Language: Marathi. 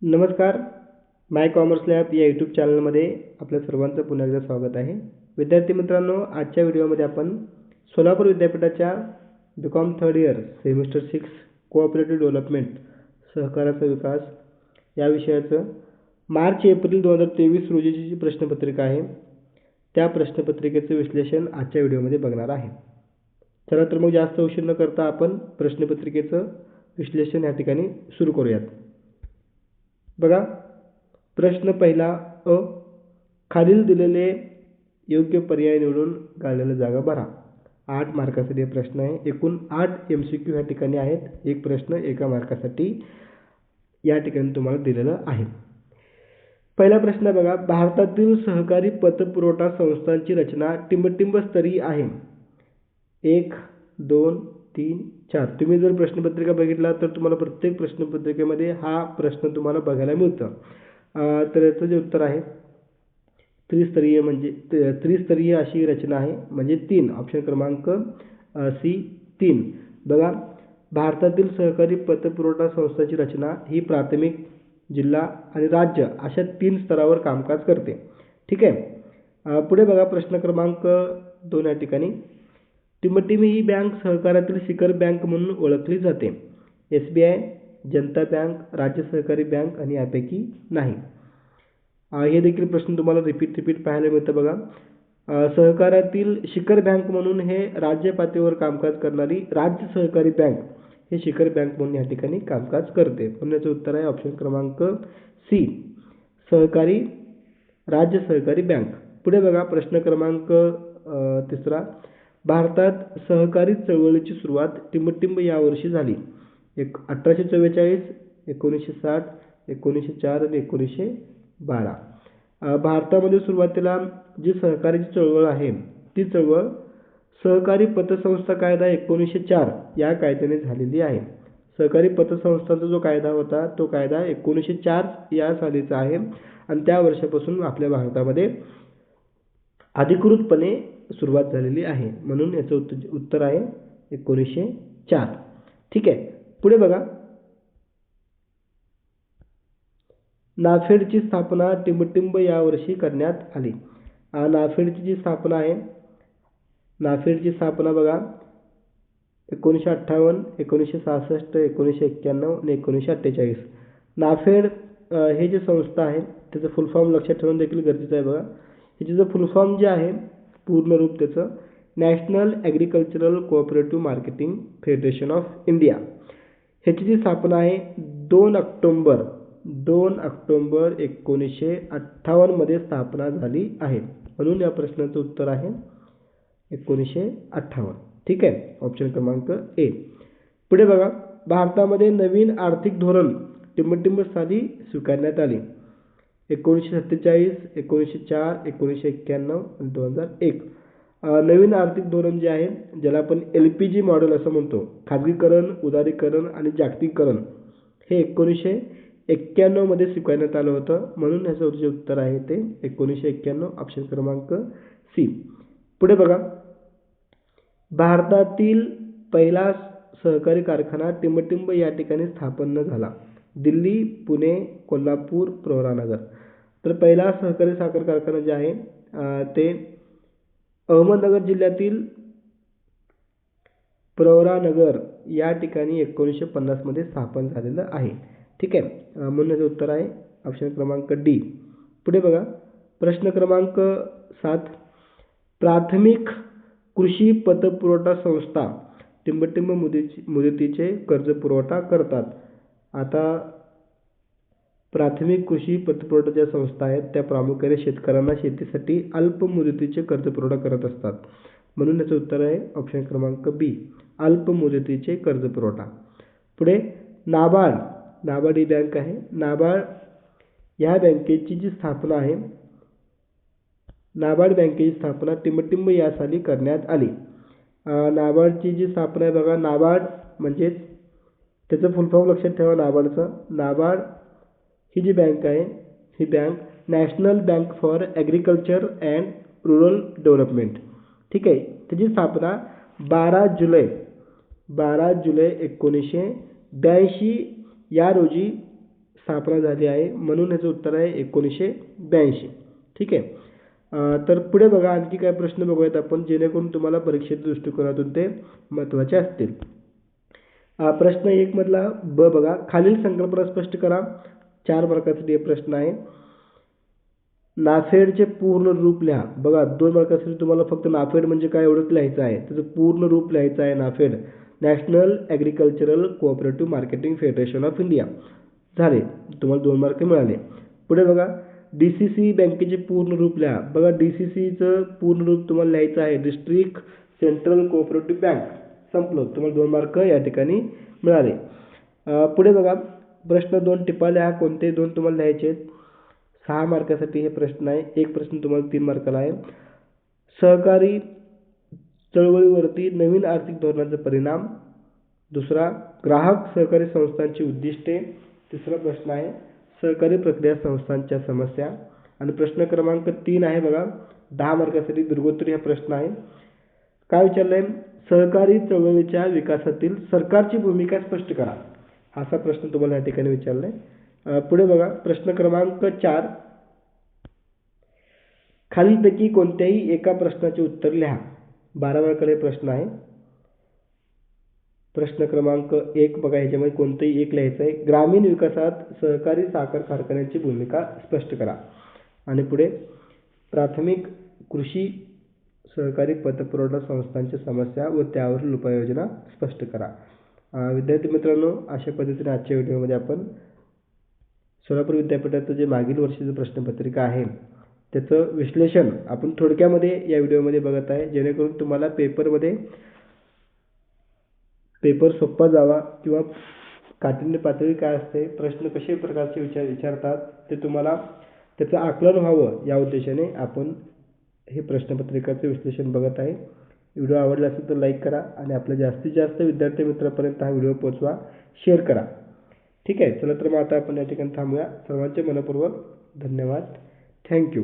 नमस्कार. माय कॉमर्स लॅब या यूट्यूब चॅनलमध्ये आपल्या सर्वांचं पुन्हा एकदा स्वागत आहे. विद्यार्थी मित्रांनो, आजच्या व्हिडिओमध्ये आपण सोलापूर विद्यापीठाच्या BCom third year semester 6 cooperative development सहकाराचा विकास या विषयाचं मार्च-एप्रिल 2023 रोजीची जी प्रश्नपत्रिका आहे त्या प्रश्नपत्रिकेचं विश्लेषण आजच्या व्हिडिओमध्ये बघणार आहे. चला तर मग जास्त उशीर न करता आपण प्रश्नपत्रिकेचं विश्लेषण या ठिकाणी सुरू करूयात. बघा, प्रश्न पहिला अ, खालील दिलेले योग्य पर्याय निवडून गाळलेल्या जागा भरा. 8 मार्कासाठी हा प्रश्न आहे. एकूण 8 MCQ या ठिकाणी आहेत. एक प्रश्न एका मार्कासाठी या ठिकाणी तुम्हाला दिलेलं आहे. पहिला प्रश्न बघा, भारतातील सहकारी पतपुरवठा संस्थांची रचना टिंबटिंब स्तरीय आहे. 1, 2, 3, 4. तुम्ही जर प्रश्नपत्रिका बघितला तर तुम्हाला प्रत्येक प्रश्नपत्रिकेमध्ये हा प्रश्न तुम्हाला बघायला मिळतं. तर याचं जे उत्तर आहे त्रिस्तरीय, म्हणजे त्रिस्तरीय अशी रचना आहे, म्हणजे 3. ऑप्शन क्रमांक सी 3. बघा, भारतातील सहकारी पतपुरवठा संस्थांची रचना ही प्राथमिक, जिल्हा आणि राज्य अशा 3 स्तरावर कामकाज करते. ठीक आहे. पुढे बघा, प्रश्न क्रमांक 2 या ठिकाणी, टिंबटिंब ही बँक सहकारातील शिखर बँक म्हणून ओळखली जाते. SBI, जनता बँक, राज्य सहकारी बँक आणि यापैकी नाही. हे देखील प्रश्न तुम्हाला रिपीट पाहायला मिळतं. बघा, सहकारातील शिखर बँक म्हणून हे राज्य पातळीवर कामकाज करणारी राज्य सहकारी बँक हे शिखर बँक म्हणून या ठिकाणी कामकाज करते. म्हणून याचं उत्तर आहे ऑप्शन क्रमांक सी, सहकारी राज्य सहकारी बँक. पुढे बघा, प्रश्न क्रमांक 3, भारतात सहकारी चळवळीची सुरुवात टिंबटिंब या वर्षी झाली. 1844, 1960, 1904 आणि 1912. भारतामध्ये सुरुवातीला जी सहकारीची चळवळ आहे ती चळवळ सहकारी पतसंस्था कायदा 1904 या कायद्याने झालेली आहे. सहकारी पतसंस्थांचा जो कायदा होता तो कायदा 1904 या सालीचा आहे आणि त्या वर्षापासून आपल्या भारतामध्ये अधिकृतपणे सुरुवात झालेली आहे. म्हणून याचं उत्तर आहे 1904. ठीक आहे. पुढे बघा, नाफेडची स्थापना टिंबटिंब या वर्षी करण्यात आली. नाफेडची जी स्थापना आहे, नाफेडची स्थापना बघा 1958, 1966, 1991 आणि 1948. नाफेड हे जे संस्था आहे त्याचं फुल फॉर्म लक्षात ठेवून देखील गरजेचं आहे. बघा, ह्याचं जे फुल फॉर्म जे आहे पूर्ण रूप त्याचं national agricultural cooperative marketing federation of India. ह्याची जी स्थापना आहे 2 ऑक्टोबर 1958 मध्ये स्थापना झाली आहे. म्हणून या प्रश्नाचं उत्तर आहे 1958. ठीक आहे, ऑप्शन क्रमांक ए. पुढे बघा, भारतामध्ये नवीन आर्थिक धोरण टिंबटिंब साली स्वीकारण्यात आली. 1947, 1904, 1991 आणि 2001. नवीन आर्थिक धोरण जे आहे ज्याला आपण LPG मॉडेल असं म्हणतो, खाजगीकरण, उदारीकरण आणि जागतिकीकरण, हे 1991 मध्ये स्वीकारण्यात आलं होतं. म्हणून याचं जे उत्तर आहे ते 1991, ऑप्शन क्रमांक सी. पुढे बघा, भारतातील पहिला सहकारी कारखाना टिंबटिंब या ठिकाणी स्थापन झाला. दिल्ली, पुणे, कोल्हापूर, प्रवरानगर. तर पहिला सहकारी साखर कारखाना जे आहे ते अहमदनगर जिल्ह्यातील प्रवरानगर या ठिकाणी 1950 मध्ये स्थापन झालेलं आहे. ठीक आहे. म्हणून याचं उत्तर आहे ऑप्शन क्रमांक डी. पुढे बघा, प्रश्न क्रमांक 7, प्राथमिक कृषी पतपुरवठा संस्था टिंबटिंब मुदतीचे कर्ज पुरवठा करतात. आता प्राथमिक कृषी पतपुरवठा ज्या संस्था आहेत त्या प्रामुख्याने शेतकऱ्यांना शेतीसाठी अल्प मुदतीचे कर्ज पुरवठा करत असतात. म्हणून याचं उत्तर आहे ऑप्शन क्रमांक बी, अल्प मुदतीचे कर्ज पुरवठा. पुढे नाबार्ड ही बँक आहे. नाबार्ड या बँकेची जी स्थापना आहे, नाबार्ड बँकेची स्थापना टिंबटिंब या साली करण्यात आली. नाबार्डची जी स्थापना आहे बघा, नाबार्ड म्हणजेच त्याचं फुल फॉर्म लक्षात ठेवा नाबार्डचं. नाबार्ड ही जी बँक आहे ही bank national bank for agriculture and rural development. ठीक आहे. त्याची स्थापना 12 जुलै 1982 या रोजी स्थापना झाली आहे, म्हणून याचं उत्तर आहे 1982. ठीक आहे. तर पुढे बघा आणखी काय प्रश्न बघूयात आपण, जेणेकरून तुम्हाला परीक्षेच्या दृष्टिकोनातून ते महत्त्वाचे असतील. प्रश्न 1 मधला ब बघा, खालील संकल्पना स्पष्ट करा. 4 मार्कासाठी हे प्रश्न आहे. नाफेडचे पूर्ण रूप लिहा. बघा 2 मार्कासाठी तुम्हाला फक्त नाफेड म्हणजे काय एवढंच लिहायचं आहे. त्याचं पूर्ण रूप लिहायचं आहे. NAFED, national agricultural cooperative marketing federation of India. झाले, तुम्हाला 2 मार्क मिळाले. पुढे बघा, DCC बँकेचे पूर्ण रूप लिहा. बघा DCCचं पूर्ण रूप तुम्हाला लिहायचं आहे डिस्ट्रिक्ट सेंट्रल कोऑपरेटिव्ह बँक. संपलं, तुम्हाला 2 मार्क या ठिकाणी मिळाले. पुढे बघा, प्रश्न 2 टिपा लिहा. कोणते 2 तुम्हाला लिहायचे आहेत? 6 मार्कासाठी हे प्रश्न आहे. एक प्रश्न तुम्हाला 3 मार्काला आहे. सहकारी चळवळीवरती नवीन आर्थिक धोरणाचा परिणाम. दुसरा, ग्राहक सहकारी संस्थांची उद्दिष्टे. तिसरा प्रश्न आहे सहकारी प्रक्रिया संस्थांच्या समस्या. आणि प्रश्न क्रमांक 3 आहे बघा, 10 मार्कासाठी दीर्घोत्तरी हा प्रश्न आहे. काय विचारलंय? सहकारी चळवळीच्या विकासातील सरकारची भूमिका स्पष्ट करा. असा प्रश्न तुम्हाला या ठिकाणी विचारलाय. पुढे बघा, प्रश्न क्रमांक 4, खालीलपैकी कोणत्याही एका प्रश्नाचे उत्तर लिहा. 12 मार्काला प्रश्न आहे. प्रश्न क्रमांक 1 बघा, ह्याच्यामध्ये कोणतंही एक लिहायचं आहे. ग्रामीण विकासात सहकारी साखर कारखान्याची भूमिका स्पष्ट करा. आणि पुढे प्राथमिक कृषी सहकारी पतपुरवठा संस्थांच्या समस्या व त्यावरील उपाययोजना स्पष्ट करा. विद्यार्थी मित्रांनो, अशा पद्धतीने आजच्या व्हिडिओमध्ये आपण सोलापूर विद्यापीठाचं जे मागील वर्षीचं प्रश्नपत्रिका आहे त्याचं विश्लेषण आपण थोडक्यामध्ये या व्हिडिओमध्ये बघत आहे, जेणेकरून तुम्हाला पेपर सोपा जावा किंवा काठिण्य पातळी काय असते, प्रश्न कशा प्रकारचे विचारतात ते तुम्हाला त्याचं आकलन व्हावं या उद्देशाने आपण हे प्रश्नपत्रिकाचं विश्लेषण बघत आहे. व्हिडिओ आवडला असेल तर लाईक करा आणि आपल्या जास्तीत जास्त विद्यार्थी मित्रांपर्यंत हा व्हिडिओ पोहोचवा, शेअर करा. ठीक आहे. चला तर मग आता आपण या ठिकाणी थांबूया. सर्वांचे मनपूर्वक धन्यवाद. थँक्यू.